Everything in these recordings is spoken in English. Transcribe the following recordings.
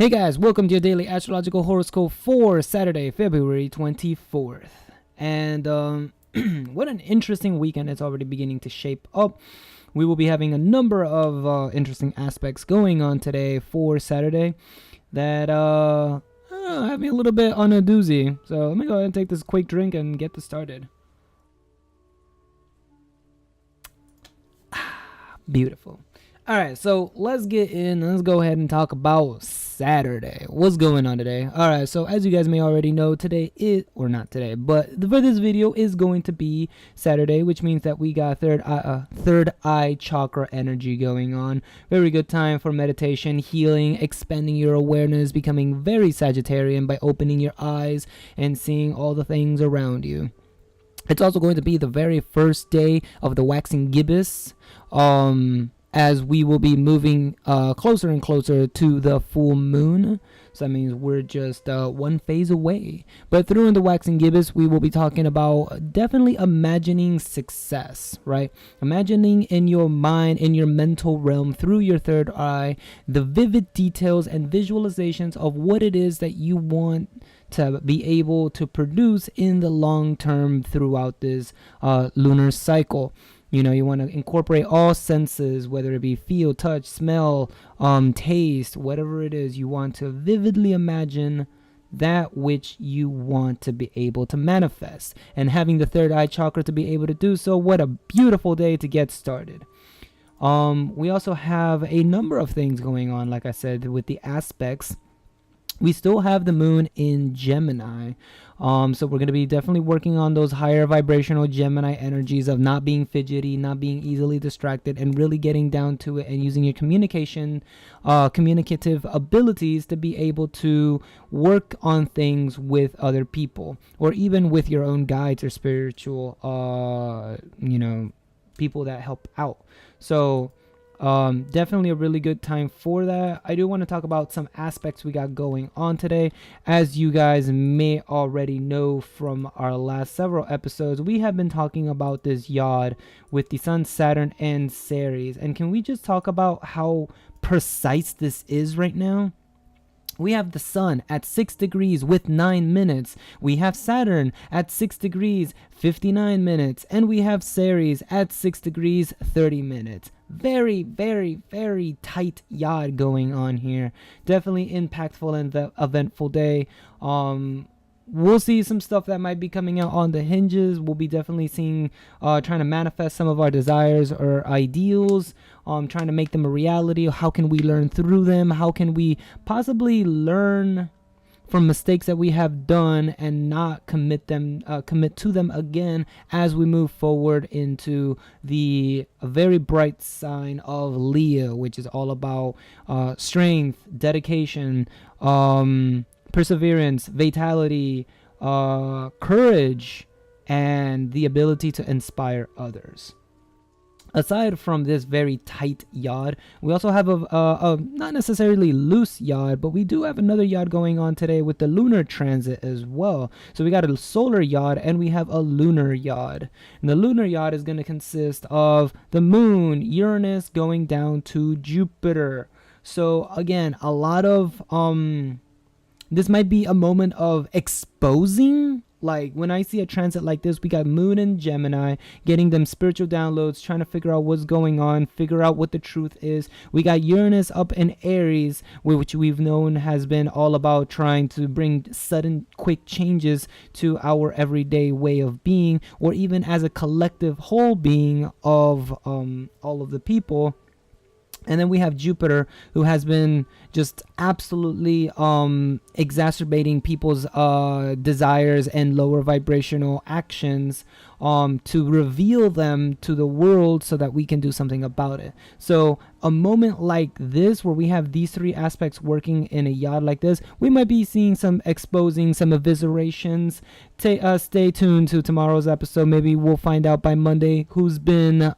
Hey guys, welcome to your daily astrological horoscope for Saturday, February 24th. And what an interesting weekend it's already beginning to shape up. We will be having a number of interesting aspects going on today for Saturday that have me a little bit on a doozy. So let me go ahead and take this quick drink and get this started. Beautiful. All right, so let's get in. Let's go ahead and talk about Saturday. What's going on today? All right, so as you guys may already know, today is, or not today, but for this video is going to be Saturday, which means that we got third eye chakra energy going on. Very good time for meditation, healing, expanding your awareness, becoming very Sagittarian by opening your eyes and seeing all the things around you. It's also going to be the very first day of the waxing gibbous. As we will be moving closer and closer to the full moon. So that means we're just one phase away. But through the waxing gibbous, we will be talking about definitely imagining success, right? Imagining in your mind, in your mental realm, through your third eye, the vivid details and visualizations of what it is that you want to be able to produce in the long term throughout this lunar cycle. You know, you want to incorporate all senses, whether it be feel, touch, smell, taste, whatever it is. You want to vividly imagine that which you want to be able to manifest. And having the third eye chakra to be able to do so, what a beautiful day to get started. We also have a number of things going on, like I said, with the aspects. We still have the moon in Gemini. So we're going to be definitely working on those higher vibrational Gemini energies of not being fidgety, not being easily distracted, and really getting down to it and using your communicative abilities to be able to work on things with other people, or even with your own guides or spiritual, people that help out. So definitely a really good time for that. I do want to talk about some aspects we got going on today. As you guys may already know from our last several episodes, we have been talking about this yod with the Sun, Saturn, and Ceres. And can we just talk about how precise this is right now? We have the Sun at 6 degrees with 9 minutes. We have Saturn at 6 degrees, 59 minutes. And we have Ceres at 6 degrees, 30 minutes. Very, very, very tight yod going on here. Definitely impactful and eventful day. We'll see some stuff that might be coming out on the hinges. We'll be definitely seeing, trying to manifest some of our desires or ideals, trying to make them a reality. How can we learn through them? How can we possibly learn from mistakes that we have done and not commit to them again as we move forward into the very bright sign of Leo, which is all about strength, dedication, perseverance, vitality, courage, and the ability to inspire others. Aside from this very tight yod, we also have a not necessarily loose yod, but we do have another yod going on today with the lunar transit as well. So we got a solar yod and we have a lunar yod. And the lunar yod is going to consist of the moon, Uranus going down to Jupiter. So again, a lot of this might be a moment of exposing. Like when I see a transit like this, we got moon and Gemini getting them spiritual downloads, trying to figure out what's going on, figure out what the truth is. We got Uranus up in Aries, which we've known has been all about trying to bring sudden quick changes to our everyday way of being, or even as a collective whole being of all of the people. And then we have Jupiter, who has been just absolutely exacerbating people's desires and lower vibrational actions to reveal them to the world so that we can do something about it. So a moment like this, where we have these three aspects working in a yod like this, we might be seeing some exposing, some eviscerations. Stay tuned to tomorrow's episode. Maybe we'll find out by Monday who's been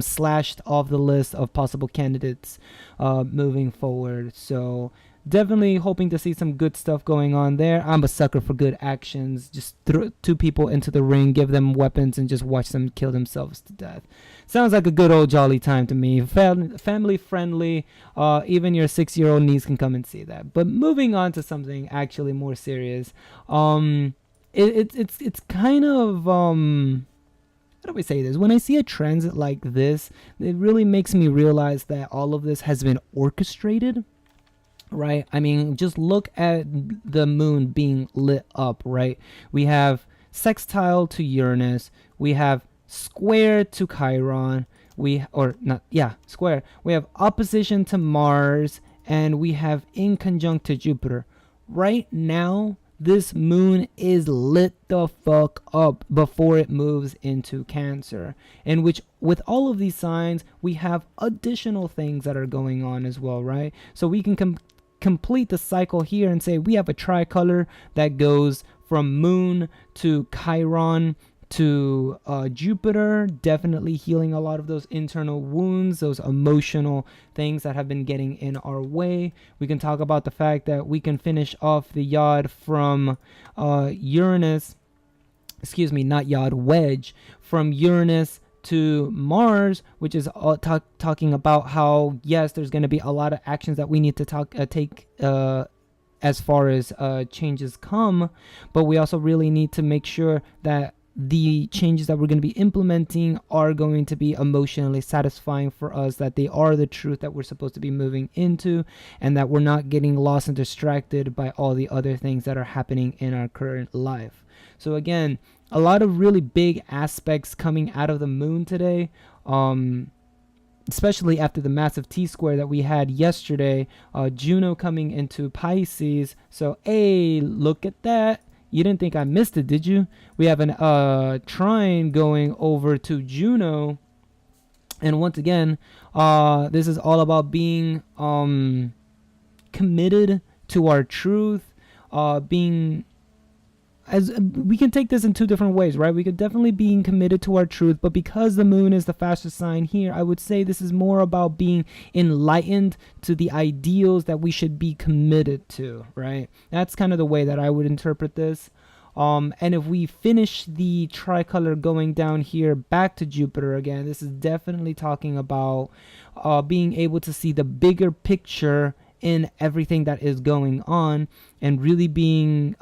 slashed off the list of possible candidates moving forward. So definitely hoping to see some good stuff going on there. I'm a sucker for good actions. Just throw two people into the ring, give them weapons, and just watch them kill themselves to death. Sounds like a good old jolly time to me. Family friendly. Even your 6-year-old niece can come and see that. But moving on to something actually more serious. It's kind of how do we say this? When I see a transit like this, it really makes me realize that all of this has been orchestrated, right? I mean, just look at the moon being lit up, right? We have sextile to Uranus, we have square to Chiron, square. We have opposition to Mars, and we have in conjunct to Jupiter. Right now, this moon is lit the fuck up before it moves into Cancer, in which with all of these signs we have additional things that are going on as well, right? So we can complete the cycle here and say we have a tricolor that goes from moon to Chiron to Jupiter, definitely healing a lot of those internal wounds, those emotional things that have been getting in our way. We can talk about the fact that we can finish off the yod from Uranus, wedge from Uranus to Mars, which is talking about how, yes, there's going to be a lot of actions that we need to take as far as changes come, but we also really need to make sure that the changes that we're going to be implementing are going to be emotionally satisfying for us, that they are the truth that we're supposed to be moving into, and that we're not getting lost and distracted by all the other things that are happening in our current life. So again, a lot of really big aspects coming out of the moon today, especially after the massive T-square that we had yesterday. Juno coming into Pisces. So, hey, look at that. You didn't think I missed it, did you? We have an trine going over to Juno. And once again, this is all about being committed to our truth, being... As we can take this in two different ways, right? We could definitely be committed to our truth, but because the moon is the fastest sign here, I would say this is more about being enlightened to the ideals that we should be committed to, right? That's kind of the way that I would interpret this. And if we finish the tricolor going down here back to Jupiter again, this is definitely talking about being able to see the bigger picture in everything that is going on, and really being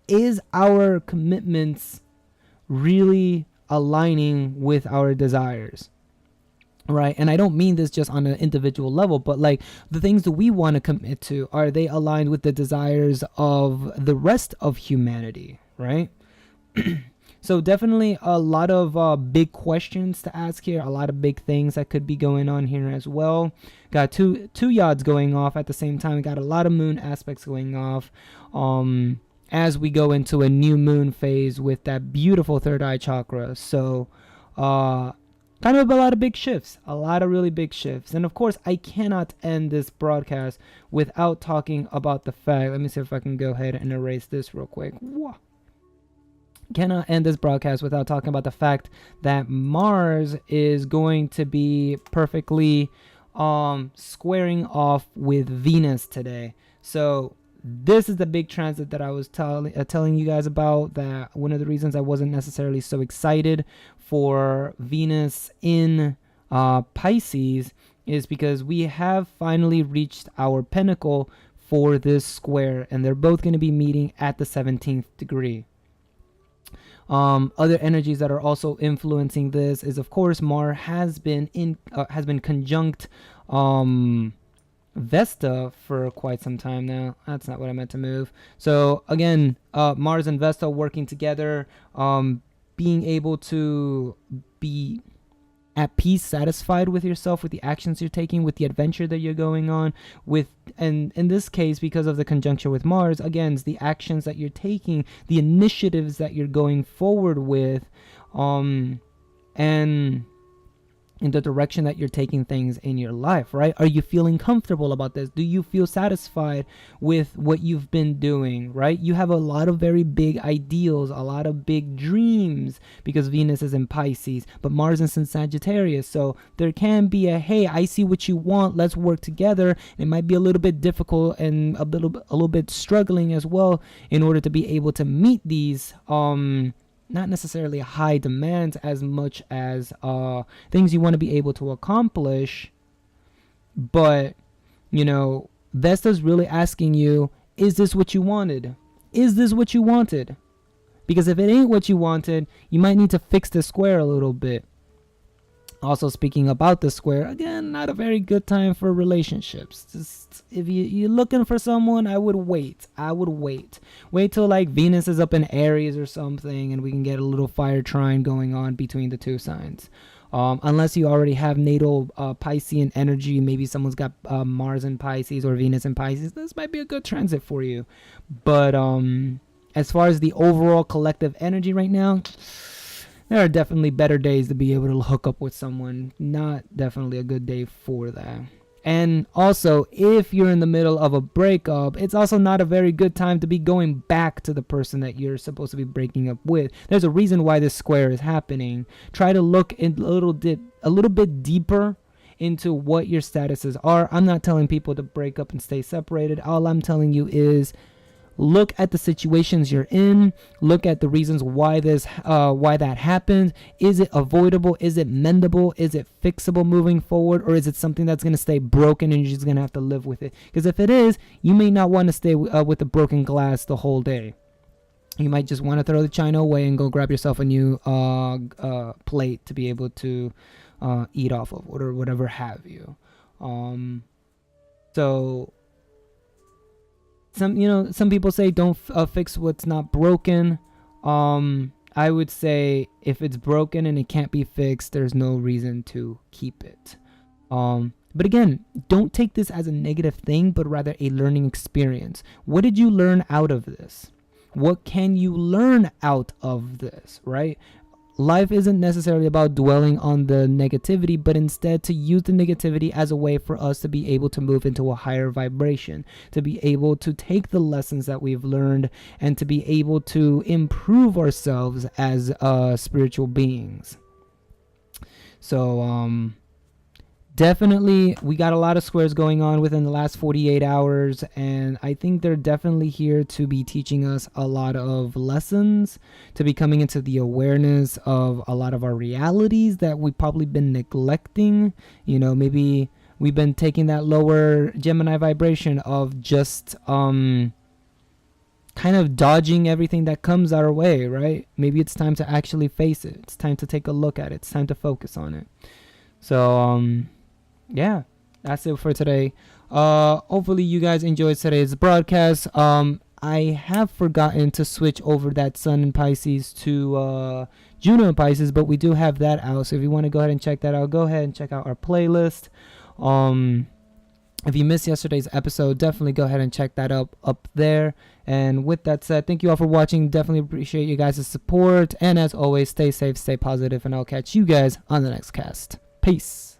is our commitments really aligning with our desires, right? And I don't mean this just on an individual level, but like the things that we want to commit to, are they aligned with the desires of the rest of humanity, right? So definitely a lot of big questions to ask here, a lot of big things that could be going on here as well. Got two yods going off at the same time. We got a lot of moon aspects going off as we go into a new moon phase with that beautiful third eye chakra. So kind of a lot of big shifts, a lot of really big shifts. And of course, I cannot end this broadcast without talking about the fact, let me see if I can go ahead and erase this real quick. Whoa. Cannot end this broadcast without talking about the fact that Mars is going to be perfectly squaring off with Venus today. So this is the big transit that I was telling you guys about, that one of the reasons I wasn't necessarily so excited for Venus in Pisces is because we have finally reached our pinnacle for this square, and they're both going to be meeting at the 17th degree. Other energies that are also influencing this is, of course, Mars has been conjunct Vesta for quite some time now. That's not what I meant to move. So again, Mars and Vesta working together, being able to be at peace, satisfied with yourself, with the actions you're taking, with the adventure that you're going on with. And in this case, because of the conjunction with Mars, again, it's the actions that you're taking, the initiatives that you're going forward with, and in the direction that you're taking things in your life, right? Are you feeling comfortable about this? Do you feel satisfied with what you've been doing, right? You have a lot of very big ideals, a lot of big dreams, because Venus is in Pisces, but Mars is in Sagittarius. So there can be a, hey, I see what you want, let's work together. It might be a little bit difficult and a little bit struggling as well in order to be able to meet these not necessarily high demands as much as things you want to be able to accomplish. But, you know, Vesta's really asking you, is this what you wanted? Is this what you wanted? Because if it ain't what you wanted, you might need to fix the square a little bit. Also, speaking about the square, again, not a very good time for relationships. Just if you're looking for someone, I would wait. Wait till like Venus is up in Aries or something, and we can get a little fire trine going on between the two signs. Unless you already have natal Piscean energy, maybe someone's got Mars in Pisces or Venus in Pisces. This might be a good transit for you. But as far as the overall collective energy right now, there are definitely better days to be able to hook up with someone. Not definitely a good day for that. And also, if you're in the middle of a breakup, it's also not a very good time to be going back to the person that you're supposed to be breaking up with. There's a reason why this square is happening. Try to look a little bit deeper into what your statuses are. I'm not telling people to break up and stay separated. All I'm telling you is look at the situations you're in. Look at the reasons why that happened. Is it avoidable? Is it mendable? Is it fixable moving forward? Or is it something that's going to stay broken and you're just going to have to live with it? Because if it is, you may not want to stay with the broken glass the whole day. You might just want to throw the china away and go grab yourself a new plate to be able to eat off of, or whatever have you. So some people say don't fix what's not broken. I would say if it's broken and it can't be fixed, there's no reason to keep it. But again, don't take this as a negative thing, but rather a learning experience. What did you learn out of this? What can you learn out of this, right? Life isn't necessarily about dwelling on the negativity, but instead to use the negativity as a way for us to be able to move into a higher vibration, to be able to take the lessons that we've learned and to be able to improve ourselves as spiritual beings. So definitely we got a lot of squares going on within the last 48 hours, and I think they're definitely here to be teaching us a lot of lessons, to be coming into the awareness of a lot of our realities that we've probably been neglecting. You know, maybe we've been taking that lower Gemini vibration of just kind of dodging everything that comes our way, right? Maybe it's time to actually face it. It's time to take a look at it. It's time to focus on it. So yeah, that's it for today. Hopefully you guys enjoyed today's broadcast. I have forgotten to switch over that Sun in Pisces to Juno in Pisces, but we do have that out. So if you want to go ahead and check that out, go ahead and check out our playlist. If you missed yesterday's episode, definitely go ahead and check that up there. And with that said, thank you all for watching. Definitely appreciate you guys' support. And as always, stay safe, stay positive, and I'll catch you guys on the next cast. Peace.